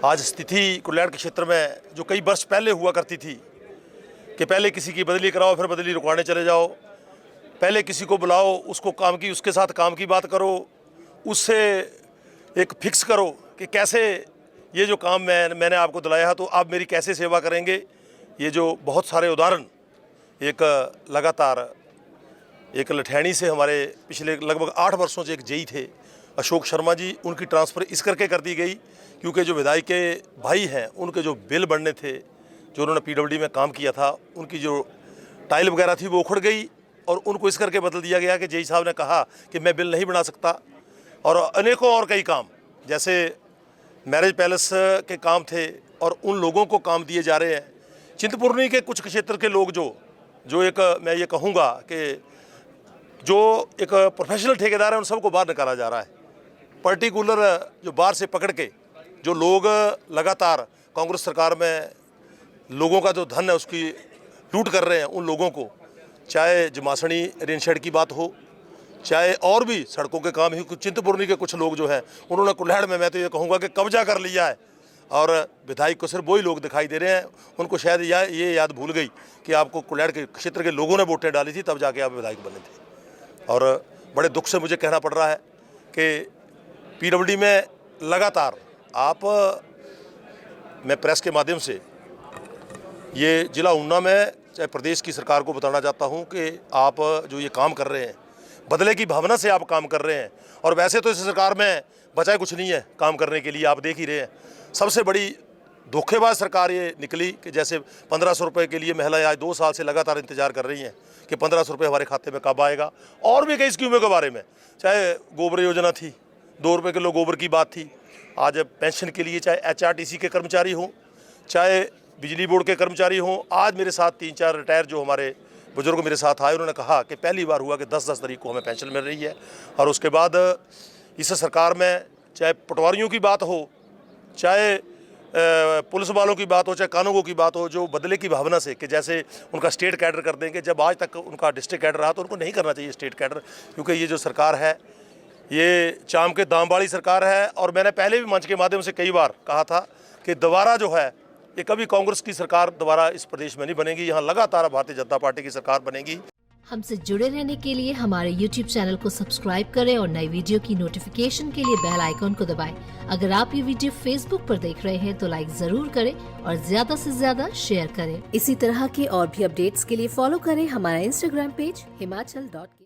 आज स्थिति कुल्लैड़ के क्षेत्र में जो कई वर्ष पहले हुआ करती थी कि पहले किसी की बदली कराओ फिर बदली रुकवाने चले जाओ, पहले किसी को बुलाओ उसको उसके साथ काम की बात करो, उससे एक फिक्स करो कि कैसे ये जो काम मैंने आपको दिलाया है तो आप मेरी कैसे सेवा करेंगे। ये जो बहुत सारे उदाहरण एक लगातार एक लठैनी से हमारे पिछले लगभग 8 वर्षों से एक जेई थे अशोक शर्मा जी, उनकी ट्रांसफ़र इस करके कर दी गई क्योंकि जो विधायक के भाई हैं उनके जो बिल बनने थे, जो उन्होंने पीडब्ल्यूडी में काम किया था, उनकी जो टाइल वगैरह थी वो उखड़ गई और उनको इस करके बदल दिया गया कि जेई साहब ने कहा कि मैं बिल नहीं बना सकता। और अनेकों और कई काम जैसे मैरिज पैलेस के काम थे और उन लोगों को काम दिए जा रहे हैं। चिंतपूर्णी के कुछ क्षेत्र के लोग जो एक मैं ये कहूँगा कि जो एक प्रोफेशनल ठेकेदार है उन सबको बाहर निकाला जा रहा है। पर्टिकुलर जो बाहर से पकड़ के जो लोग लगातार कांग्रेस सरकार में लोगों का जो धन है उसकी लूट कर रहे हैं, उन लोगों को, चाहे जमासणी रेन शेड की बात हो, चाहे और भी सड़कों के काम ही, चिंतपूर्णी के कुछ लोग जो हैं उन्होंने कुल्हड़ में मैं तो ये कहूँगा कि कब्जा कर लिया है और विधायक को सिर्फ वही लोग दिखाई दे रहे हैं। उनको शायद ये याद भूल गई कि आपको कुल्हड़ के क्षेत्र के लोगों ने वोटें डाली थी तब जाके आप विधायक बने थे। और बड़े दुख से मुझे कहना पड़ रहा है कि पीडब्ल्यूडी में लगातार मैं प्रेस के माध्यम से ये जिला ऊना में चाहे प्रदेश की सरकार को बताना चाहता हूँ कि आप जो ये काम कर रहे हैं बदले की भावना से आप काम कर रहे हैं। और वैसे तो इस सरकार में बचाए कुछ नहीं है काम करने के लिए, आप देख ही रहे हैं। सबसे बड़ी धोखेबाज सरकार ये निकली कि जैसे 1500 रुपये के लिए महिलाएं आज 2 साल से लगातार इंतजार कर रही हैं कि 1500 रुपये हमारे खाते में कब आएगा। और भी कई स्कीमों के बारे में, चाहे गोबर योजना थी, 2 रुपये किलो गोबर की बात थी, आज पेंशन के लिए चाहे HRTC के कर्मचारी हों, चाहे बिजली बोर्ड के कर्मचारी हों। आज मेरे साथ 3-4 रिटायर जो हमारे बुजुर्ग मेरे साथ आए, उन्होंने कहा कि पहली बार हुआ कि 10-10 तारीख को हमें पेंशन मिल रही है। और उसके बाद इस सरकार में चाहे पटवारियों की बात हो, चाहे पुलिस वालों की बात हो, चाहे कानूनों की बात हो, जो बदले की भावना से कि जैसे उनका स्टेट कैडर कर देंगे, जब आज तक उनका डिस्ट्रिक्ट कैडर रहा तो उनको नहीं करना चाहिए स्टेट कैडर, क्योंकि ये जो सरकार है ये चाम के दाम वाली सरकार है। और मैंने पहले भी मंच के माध्यम से कई बार कहा था कि दोबारा जो है ये कभी कांग्रेस की सरकार दोबारा इस प्रदेश में नहीं बनेगी, यहाँ लगातार भारतीय जनता पार्टी की सरकार बनेगी। हमसे जुड़े रहने के लिए हमारे YouTube चैनल को सब्सक्राइब करें और नई वीडियो की नोटिफिकेशन के लिए बेल आइकॉन को दबाएं। अगर आप ये वीडियो Facebook पर देख रहे हैं तो लाइक जरूर करें और ज्यादा से ज्यादा शेयर करें। इसी तरह के और भी अपडेट्स के लिए फॉलो करें हमारा Instagram पेज himachal.ke।